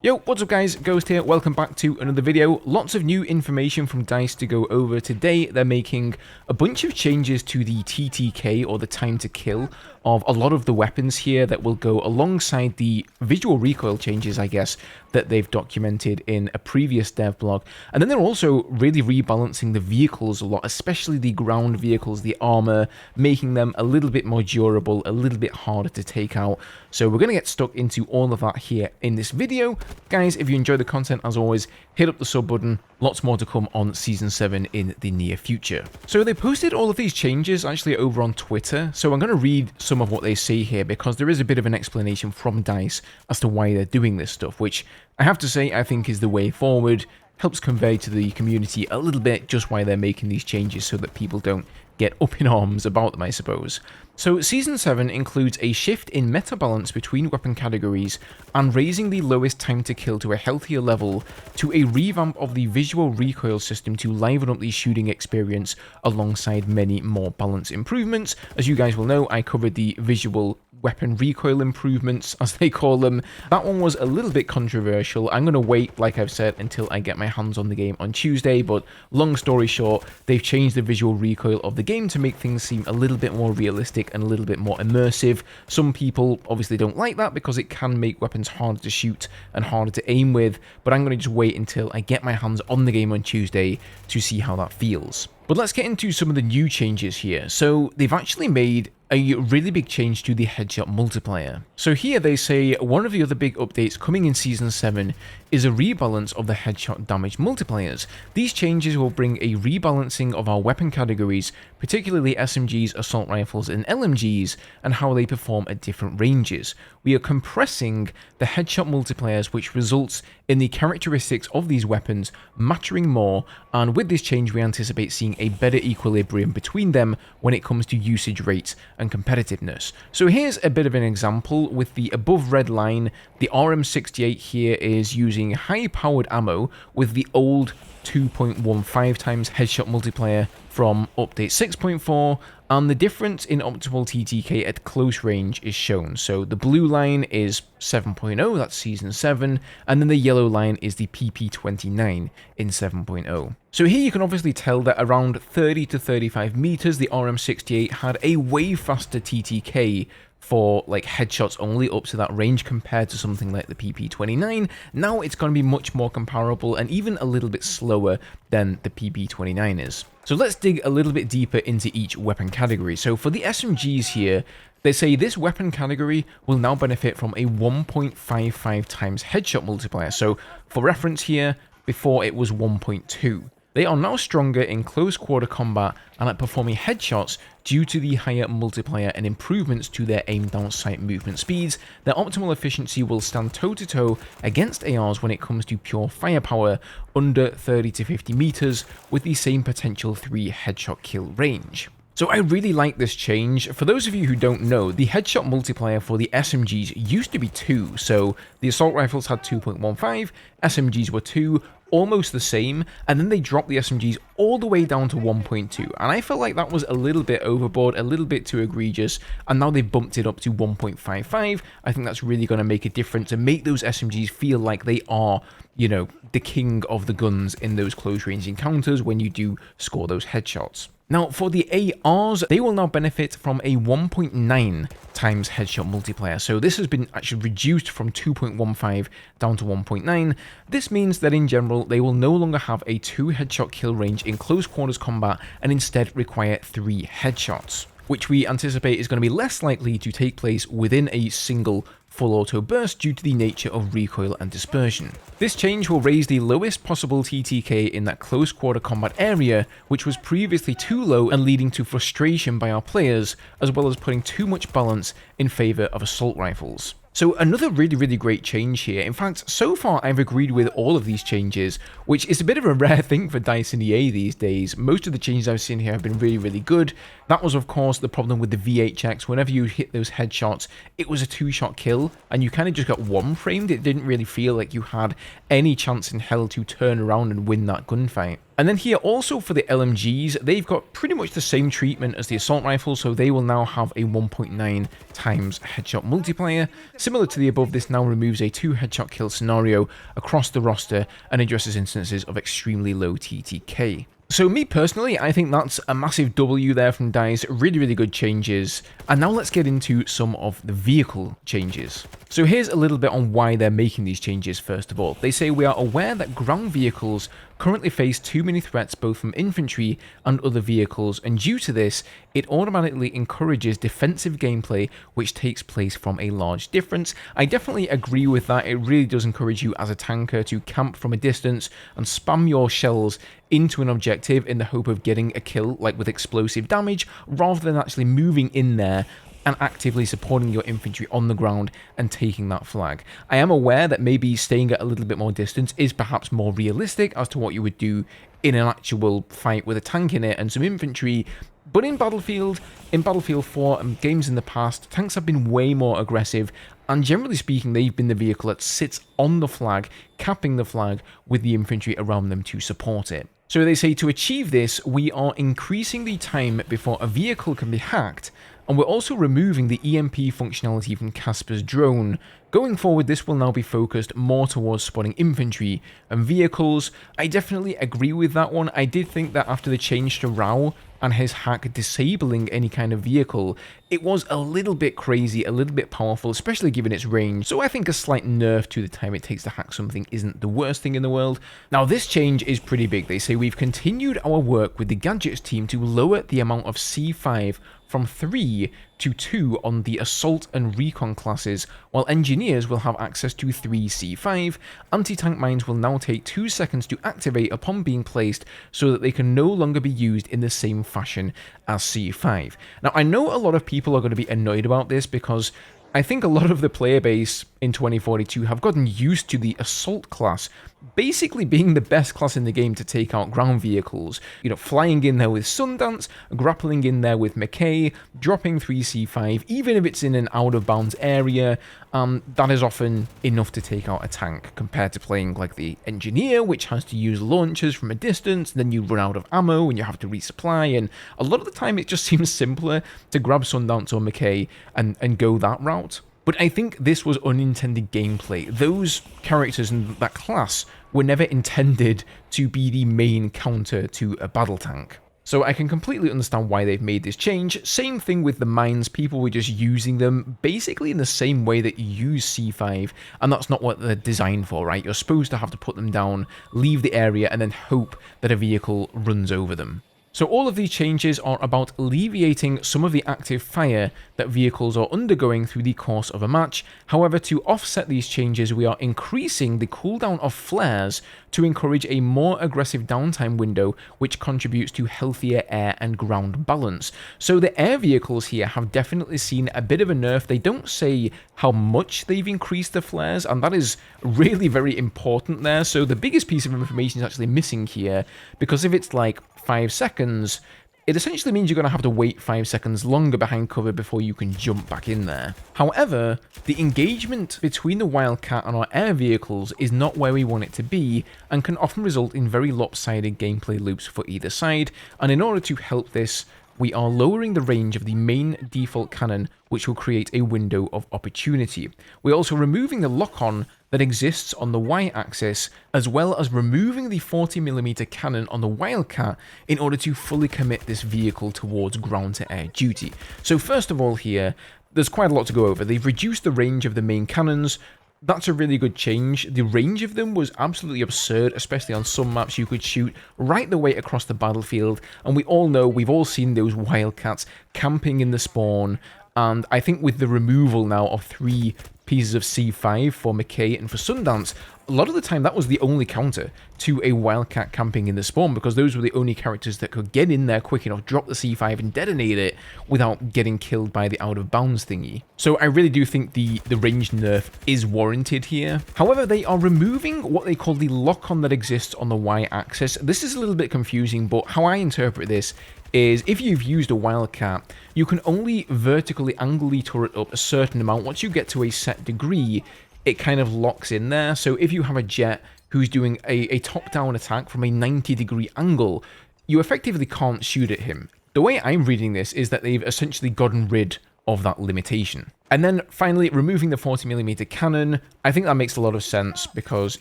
Yo, what's up guys, Ghost here, welcome back to another video. Lots of new information from DICE to go over today. They're making a bunch of changes to the TTK, or the time to kill, of a lot of the weapons here that will go alongside the visual recoil changes, I guess, that they've documented in a previous dev blog. And then they're also really rebalancing the vehicles a lot, especially the ground vehicles, the armor, making them a little bit more durable, a little bit harder to take out. So we're going to get stuck into all of that here in this video. Guys, if you enjoy the content, as always, hit up the sub button. Lots more to come on Season 7 in the near future. So they posted all of these changes actually over on Twitter, so I'm going to read some of what they say here because there is a bit of an explanation from DICE as to why they're doing this stuff, which I have to say I think is the way forward. Helps convey to the community a little bit just why they're making these changes so that people don't get up in arms about them, I suppose. So Season 7 includes a shift in meta balance between weapon categories and raising the lowest time to kill to a healthier level, to a revamp of the visual recoil system to liven up the shooting experience alongside many more balance improvements. As you guys will know, I covered the visual weapon recoil improvements, as they call them. That one was a little bit controversial. I'm going to wait, like I've said, until I get my hands on the game on Tuesday, but long story short, they've changed the visual recoil of the game to make things seem a little bit more realistic and a little bit more immersive. Some people obviously don't like that because it can make weapons harder to shoot and harder to aim with, but I'm going to just wait until I get my hands on the game on Tuesday to see how that feels. But let's get into some of the new changes here. So they've actually made a really big change to the headshot multiplier. So here they say one of the other big updates coming in Season 7 is a rebalance of the headshot damage multipliers. These changes will bring a rebalancing of our weapon categories, particularly SMGs, assault rifles and LMGs, and how they perform at different ranges. We are compressing the headshot multipliers, which results in the characteristics of these weapons mattering more, and with this change we anticipate seeing a better equilibrium between them when it comes to usage rates and competitiveness. So here's a bit of an example with the above red line. The RM68 here is using high-powered ammo with the old 2.15 times headshot multiplier from update 6.4, and the difference in optimal TTK at close range is shown. So the blue line is 7.0, that's Season 7, and then the yellow line is the PP29 in 7.0. So here you can obviously tell that around 30 to 35 meters, the RM68 had a way faster TTK for like headshots only up to that range compared to something like the PP29. Now it's going to be much more comparable and even a little bit slower than the PP29 is. So let's dig a little bit deeper into each weapon category. So for the SMGs here, they say this weapon category will now benefit from a 1.55 times headshot multiplier. So for reference here, before it was 1.2. They are now stronger in close quarter combat and at performing headshots due to the higher multiplier and improvements to their aim down sight movement speeds. Their optimal efficiency will stand toe-to-toe against ARs when it comes to pure firepower under 30 to 50 meters with the same potential 3 headshot kill range. So I really like this change. For those of you who don't know, the headshot multiplier for the SMGs used to be 2, so the assault rifles had 2.15, SMGs were 2, almost the same, and then they dropped the SMGs all the way down to 1.2, and I felt like that was a little bit overboard, a little bit too egregious, and now they've bumped it up to 1.55. I think that's really going to make a difference and make those SMGs feel like they are, you know, the king of the guns in those close range encounters when you do score those headshots. Now, for the ARs, they will now benefit from a 1.9 times headshot multiplier. So this has been actually reduced from 2.15 down to 1.9. This means that in general, they will no longer have a 2 headshot kill range in close quarters combat and instead require 3 headshots, which we anticipate is going to be less likely to take place within a single full auto burst due to the nature of recoil and dispersion. This change will raise the lowest possible TTK in that close quarter combat area, which was previously too low and leading to frustration by our players, as well as putting too much balance in favor of assault rifles. So another really great change here. In fact, so far I've agreed with all of these changes, which is a bit of a rare thing for DICE and EA these days. Most of the changes I've seen here have been really good. That was of course the problem with the VHX. Whenever you hit those headshots, it was a 2-shot kill, and you kind of just got one framed. It didn't really feel like you had any chance in hell to turn around and win that gunfight. And then here also for the LMGs, they've got pretty much the same treatment as the assault rifle, so they will now have a 1.9 times headshot multiplier. Similar to the above, this now removes a 2 headshot kill scenario across the roster and addresses instances of extremely low TTK. So me personally, I think that's a massive W there from DICE, really, really good changes. And now let's get into some of the vehicle changes. So here's a little bit on why they're making these changes first of all. They say we are aware that ground vehicles currently face too many threats both from infantry and other vehicles, and due to this, it automatically encourages defensive gameplay which takes place from a large difference. I definitely agree with that. It really does encourage you as a tanker to camp from a distance and spam your shells into an objective in the hope of getting a kill, like with explosive damage, rather than actually moving in there and actively supporting your infantry on the ground and taking that flag. I am aware that maybe staying at a little bit more distance is perhaps more realistic as to what you would do in an actual fight with a tank in it and some infantry, but in Battlefield 4 and games in the past, tanks have been way more aggressive, and generally speaking, they've been the vehicle that sits on the flag, capping the flag with the infantry around them to support it. So they say to achieve this, we are increasing the time before a vehicle can be hacked, and we're also removing the EMP functionality from Casper's drone. Going forward, this will now be focused more towards spotting infantry and vehicles. I definitely agree with that one. I did think that after the change to RAW and his hack disabling any kind of vehicle, it was a little bit crazy, a little bit powerful, especially given its range. So I think a slight nerf to the time it takes to hack something isn't the worst thing in the world. Now this change is pretty big. They say we've continued our work with the gadgets team to lower the amount of C5 from 3 to 2 on the Assault and Recon classes, while engineers will have access to 3 C5. Anti-tank mines will now take 2 seconds to activate upon being placed, so that they can no longer be used in the same fashion as C5. Now I know a lot of people are going to be annoyed about this because I think a lot of the player base in 2042 have gotten used to the Assault class basically being the best class in the game to take out ground vehicles. You know, flying in there with Sundance, grappling in there with McKay, dropping 3C5, even if it's in an out-of-bounds area, that is often enough to take out a tank, compared to playing like the Engineer, which has to use launchers from a distance, then you run out of ammo and you have to resupply, and a lot of the time it just seems simpler to grab Sundance or McKay and go that route. But I think this was unintended gameplay. Those characters in that class were never intended to be the main counter to a battle tank. So I can completely understand why they've made this change. Same thing with the mines, people were just using them basically in the same way that you use C5, and that's not what they're designed for, right? You're supposed to have to put them down, leave the area, and then hope that a vehicle runs over them. So all of these changes are about alleviating some of the active fire that vehicles are undergoing through the course of a match. However, to offset these changes, we are increasing the cooldown of flares to encourage a more aggressive downtime window, which contributes to healthier air and ground balance. So the air vehicles here have definitely seen a bit of a nerf. They don't say how much they've increased the flares, and that is really very important there. So the biggest piece of information is actually missing here, because if it's like 5 seconds, it essentially means you're going to have to wait 5 seconds longer behind cover before you can jump back in there. However, the engagement between the Wildcat and our air vehicles is not where we want it to be, and can often result in very lopsided gameplay loops for either side, and in order to help this, we are lowering the range of the main default cannon, which will create a window of opportunity. We're also removing the lock-on that exists on the Y-axis, as well as removing the 40mm cannon on the Wildcat in order to fully commit this vehicle towards ground-to-air duty. So first of all here, there's quite a lot to go over. They've reduced the range of the main cannons. That's a really good change. The range of them was absolutely absurd, especially on some maps you could shoot right the way across the battlefield, and we all know, we've all seen those Wildcats camping in the spawn, and I think with the removal now of 3 pieces of C5 for McKay and for Sundance, a lot of the time that was the only counter to a Wildcat camping in the spawn, because those were the only characters that could get in there quick enough, drop the C5 and detonate it without getting killed by the out of bounds thingy. So I really do think the range nerf is warranted here. However, they are removing what they call the lock-on that exists on the Y-axis. This is a little bit confusing, but how I interpret this is if you've used a Wildcat, you can only vertically angle the turret up a certain amount. Once you get to a set degree, it kind of locks in there. So if you have a jet who's doing a top-down attack from a 90-degree angle, you effectively can't shoot at him. The way I'm reading this is that they've essentially gotten rid of that limitation. And then finally, removing the 40mm cannon, I think that makes a lot of sense, because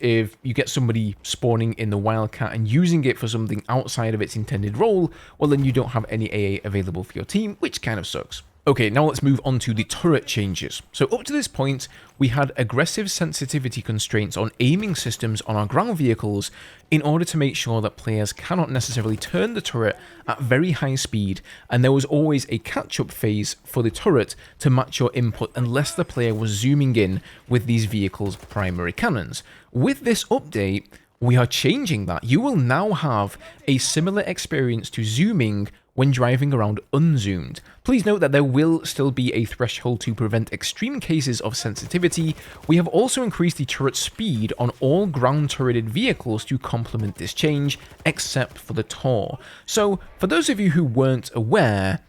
if you get somebody spawning in the Wildcat and using it for something outside of its intended role, well then you don't have any AA available for your team, which kind of sucks. Okay, now let's move on to the turret changes. So up to this point, we had aggressive sensitivity constraints on aiming systems on our ground vehicles in order to make sure that players cannot necessarily turn the turret at very high speed, and there was always a catch-up phase for the turret to match your input unless the player was zooming in with these vehicles' primary cannons. With this update, we are changing that. You will now have a similar experience to zooming when driving around unzoomed. Please note that there will still be a threshold to prevent extreme cases of sensitivity. We have also increased the turret speed on all ground turreted vehicles to complement this change, except for the Tor. So, for those of you who weren't aware,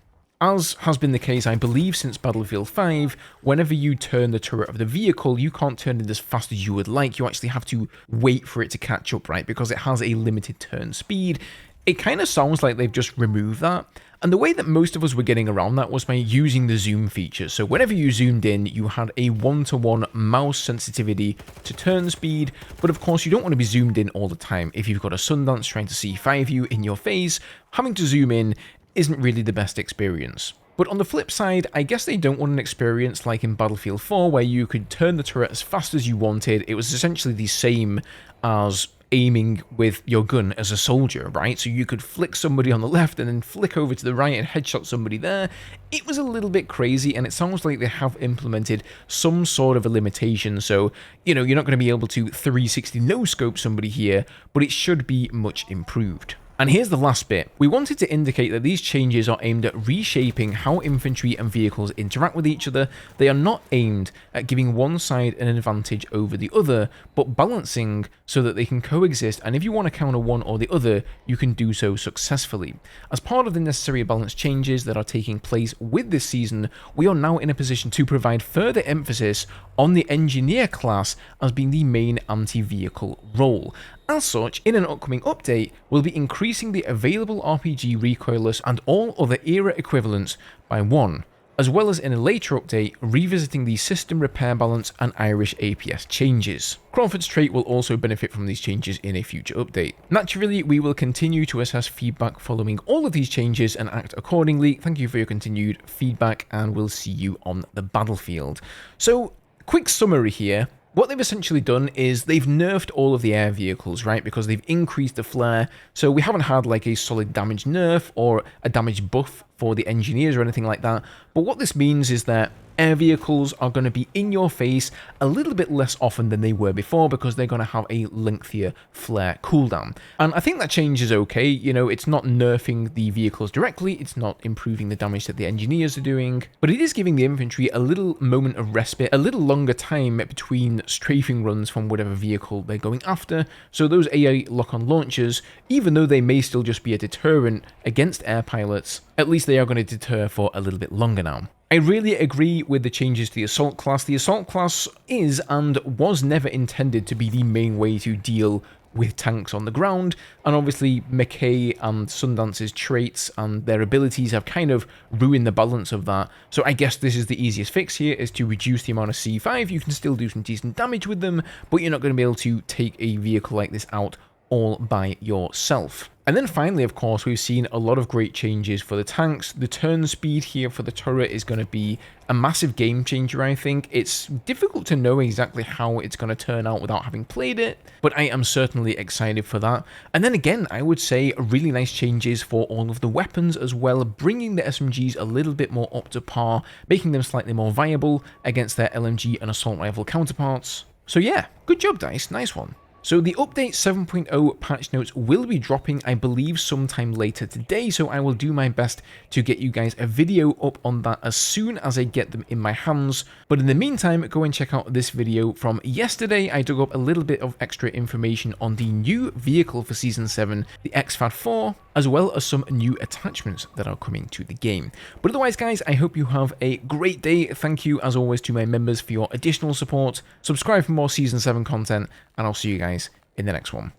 as has been the case, I believe, since Battlefield 5, whenever you turn the turret of the vehicle, you can't turn it as fast as you would like. You actually have to wait for it to catch up, right? Because it has a limited turn speed. It kind of sounds like they've just removed that. And the way that most of us were getting around that was by using the zoom feature. So whenever you zoomed in, you had a 1-to-1 mouse sensitivity to turn speed. But of course, you don't want to be zoomed in all the time. If you've got a Sundance trying to C5 you in your face, having to zoom in isn't really the best experience. But on the flip side, I guess they don't want an experience like in Battlefield 4 where you could turn the turret as fast as you wanted. It was essentially the same as aiming with your gun as a soldier, right? So you could flick somebody on the left and then flick over to the right and headshot somebody there. It was a little bit crazy, and it sounds like they have implemented some sort of a limitation. So, you know, you're not going to be able to 360 no-scope somebody here, but it should be much improved. And here's the last bit. We wanted to indicate that these changes are aimed at reshaping how infantry and vehicles interact with each other. They are not aimed at giving one side an advantage over the other, but balancing so that they can coexist, and if you want to counter one or the other, you can do so successfully. As part of the necessary balance changes that are taking place with this season, we are now in a position to provide further emphasis on the engineer class as being the main anti-vehicle role. As such, in an upcoming update, we'll be increasing the available RPG recoilless and all other era equivalents by 1, as well as in a later update, revisiting the system repair balance and Irish APS changes. Crawford's trait will also benefit from these changes in a future update. Naturally, we will continue to assess feedback following all of these changes and act accordingly. Thank you for your continued feedback, and we'll see you on the battlefield. So, quick summary here. What they've essentially done is they've nerfed all of the air vehicles, right? Because they've increased the flare. So we haven't had like a solid damage nerf or a damage buff for the engineers or anything like that. But what this means is that air vehicles are going to be in your face a little bit less often than they were before, because they're going to have a lengthier flare cooldown. And I think that change is okay. You know, it's not nerfing the vehicles directly, it's not improving the damage that the engineers are doing, but it is giving the infantry a little moment of respite, a little longer time between strafing runs from whatever vehicle they're going after. So those AI lock-on launchers, even though they may still just be a deterrent against air pilots, at least they are going to deter for a little bit longer now. I really agree with the changes to the Assault class. The Assault class is and was never intended to be the main way to deal with tanks on the ground, and obviously McKay and Sundance's traits and their abilities have kind of ruined the balance of that. So I guess this is the easiest fix here, is to reduce the amount of C5. You can still do some decent damage with them, but you're not going to be able to take a vehicle like this out all by yourself. And then finally, of course, we've seen a lot of great changes for the tanks. The turn speed here for the turret is going to be a massive game changer, I think. It's difficult to know exactly how it's going to turn out without having played it, but I am certainly excited for that. And then again, I would say really nice changes for all of the weapons as well, bringing the SMGs a little bit more up to par, making them slightly more viable against their LMG and assault rifle counterparts. So yeah, good job, DICE, nice one. So the update 7.0 patch notes will be dropping, I believe, sometime later today, so I will do my best to get you guys a video up on that as soon as I get them in my hands. But in the meantime, go and check out this video from yesterday. I dug up a little bit of extra information on the new vehicle for Season 7, the XFAD 4, as well as some new attachments that are coming to the game. But otherwise, guys, I hope you have a great day. Thank you, as always, to my members for your additional support. Subscribe for more Season 7 content, and I'll see you guys in the next one.